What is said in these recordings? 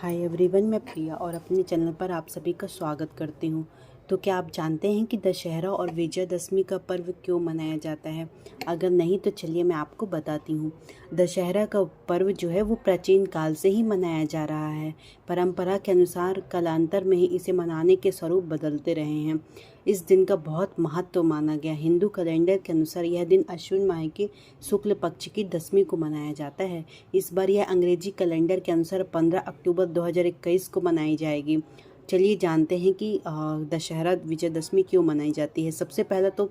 Hi everyone, मैं प्रिया और अपने चैनल पर आप सभी का स्वागत करती हूँ। तो क्या आप जानते हैं कि दशहरा और विजयदशमी का पर्व क्यों मनाया जाता है? अगर नहीं तो चलिए मैं आपको बताती हूँ। दशहरा का पर्व जो है वो प्राचीन काल से ही मनाया जा रहा है। परंपरा के अनुसार कालांतर में ही इसे मनाने के स्वरूप बदलते रहे हैं। इस दिन का बहुत महत्व माना गया। हिंदू कैलेंडर के अनुसार यह दिन अश्विन माह के शुक्ल पक्ष की दशमी को मनाया जाता है। इस बार यह अंग्रेजी कैलेंडर के अनुसार 15 अक्टूबर 2021 को मनाई जाएगी। चलिए जानते हैं कि दशहरा विजयदशमी क्यों मनाई जाती है। सबसे पहला तो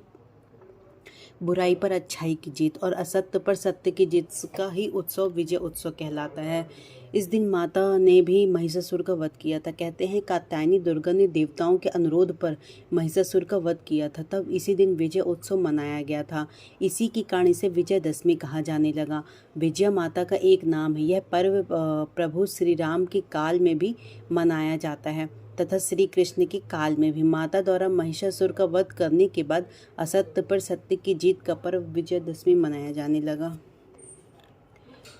बुराई पर अच्छाई की जीत और असत्य पर सत्य की जीत का ही उत्सव विजय उत्सव कहलाता है। इस दिन माता ने भी महिषासुर का वध किया था। कहते हैं कात्यायनी दुर्गा ने देवताओं के अनुरोध पर महिषासुर का वध किया था, तब इसी दिन विजय उत्सव मनाया गया था। इसी के कारण इसे विजयदशमी कहा जाने लगा। विजया माता का एक नाम है। यह पर्व प्रभु श्री राम के काल में भी मनाया जाता है तथा श्री कृष्ण के काल में भी। माता द्वारा महिषासुर का वध करने के बाद असत्य पर सत्य की जीत का पर्व विजयदशमी मनाया जाने लगा।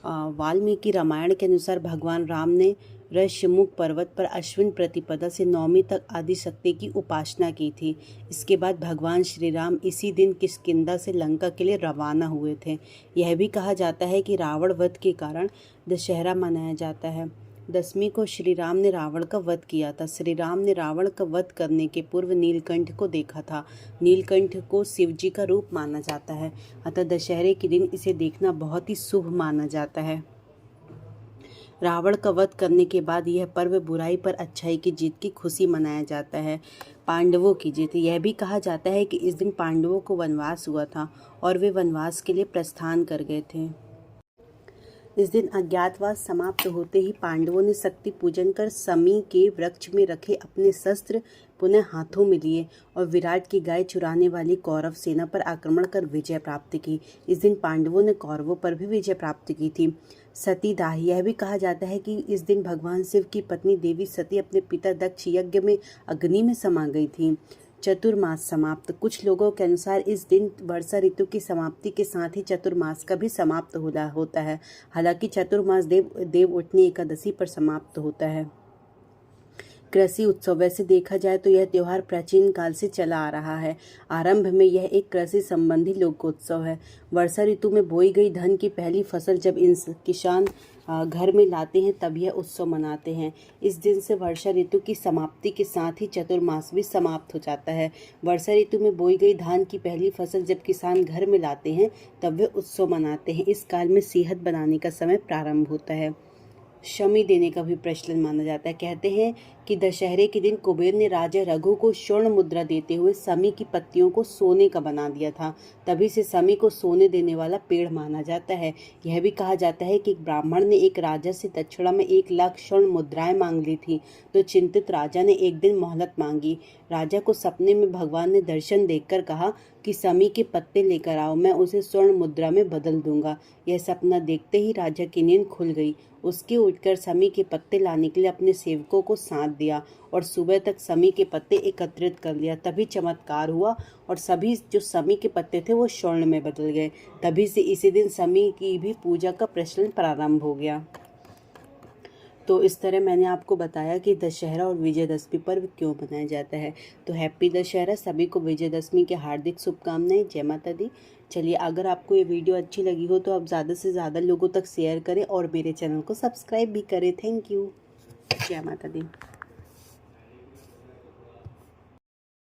वाल्मीकि रामायण के अनुसार भगवान राम ने ऋष्यमुख पर्वत पर अश्विन प्रतिपदा से नवमी तक आदि शक्ति की उपासना की थी। इसके बाद भगवान श्री राम इसी दिन किष्किंधा से लंका के लिए रवाना हुए थे। यह भी कहा जाता है कि रावण वध के कारण दशहरा मनाया जाता है। दशमी को श्री राम ने रावण का वध किया था। श्री राम ने रावण का वध करने के पूर्व नीलकंठ को देखा था। नीलकंठ को शिव जी का रूप माना जाता है, अतः दशहरे के दिन इसे देखना बहुत ही शुभ माना जाता है। रावण का वध करने के बाद यह पर्व बुराई पर अच्छाई की जीत की खुशी मनाया जाता है। पांडवों की जीत। यह भी कहा जाता है कि इस दिन पांडवों को वनवास हुआ था और वे वनवास के लिए प्रस्थान कर गए थे। इस दिन अज्ञातवास समाप्त होते ही पांडवों ने शक्ति पूजन कर समी के वृक्ष में रखे अपने शस्त्र पुनः हाथों में लिए और विराट की गाय चुराने वाली कौरव सेना पर आक्रमण कर विजय प्राप्त की। इस दिन पांडवों ने कौरवों पर भी विजय प्राप्त की थी। सती दाह। यह भी कहा जाता है कि इस दिन भगवान शिव की पत्नी देवी सती अपने पिता दक्ष यज्ञ में अग्नि में समा गई थी। चतुर्मास समाप्त। कुछ लोगों के अनुसार इस दिन वर्षा ऋतु की समाप्ति के साथ ही चतुर्मास का भी समाप्त होता है। हालांकि चतुर्मास देव उठनी एकादशी पर समाप्त होता है। कृषि उत्सव। वैसे देखा जाए तो यह त्योहार प्राचीन काल से चला आ रहा है। आरंभ में यह एक कृषि संबंधी लोकोत्सव है। वर्षा ऋतु में बोई गई धान की पहली फसल जब किसान घर में लाते हैं तब यह उत्सव मनाते हैं। इस दिन से वर्षा ऋतु की समाप्ति के साथ ही चतुर्मास भी समाप्त हो जाता है। वर्षा ऋतु में बोई गई धान की पहली फसल जब किसान घर में लाते हैं तब वे उत्सव मनाते हैं। इस काल में सेहत बनाने का समय प्रारंभ होता है। शमी देने का भी प्रचलन माना जाता है। कहते हैं कि दशहरे के दिन कुबेर ने राजा रघु को स्वर्ण मुद्रा देते हुए शमी की पत्तियों को सोने का बना दिया था। तभी से शमी को सोने देने वाला पेड़ माना जाता है। यह भी कहा जाता है कि एक ब्राह्मण ने एक राजा से दक्षिणा में 1 लाख स्वर्ण मुद्राएं मांग ली थी, तो चिंतित राजा ने एक दिन मोहलत मांगी। राजा को सपने में भगवान ने दर्शन देकर कहा कि शमी के पत्ते लेकर आओ, मैं उसे स्वर्ण मुद्रा में बदल दूंगा। यह सपना देखते ही राजा की नींद खुल गई। उसके उठकर शमी के पत्ते लाने के लिए अपने सेवकों को साथ दिया और सुबह तक शमी के पत्ते एकत्रित कर लिया। तभी चमत्कार हुआ और सभी जो शमी के पत्ते थे वो स्वर्ण में बदल गए। तभी से इसी दिन शमी की भी पूजा का प्रचलन प्रारंभ हो गया। तो इस तरह मैंने आपको बताया कि दशहरा और विजयदशमी पर्व क्यों मनाया जाता है। तो हैप्पी दशहरा। सभी को विजयदशमी के हार्दिक शुभकामनाएं। जय माता दी। चलिए, अगर आपको ये वीडियो अच्छी लगी हो तो आप ज़्यादा से ज़्यादा लोगों तक शेयर करें और मेरे चैनल को सब्सक्राइब भी करें। Thank you. जय माता दी।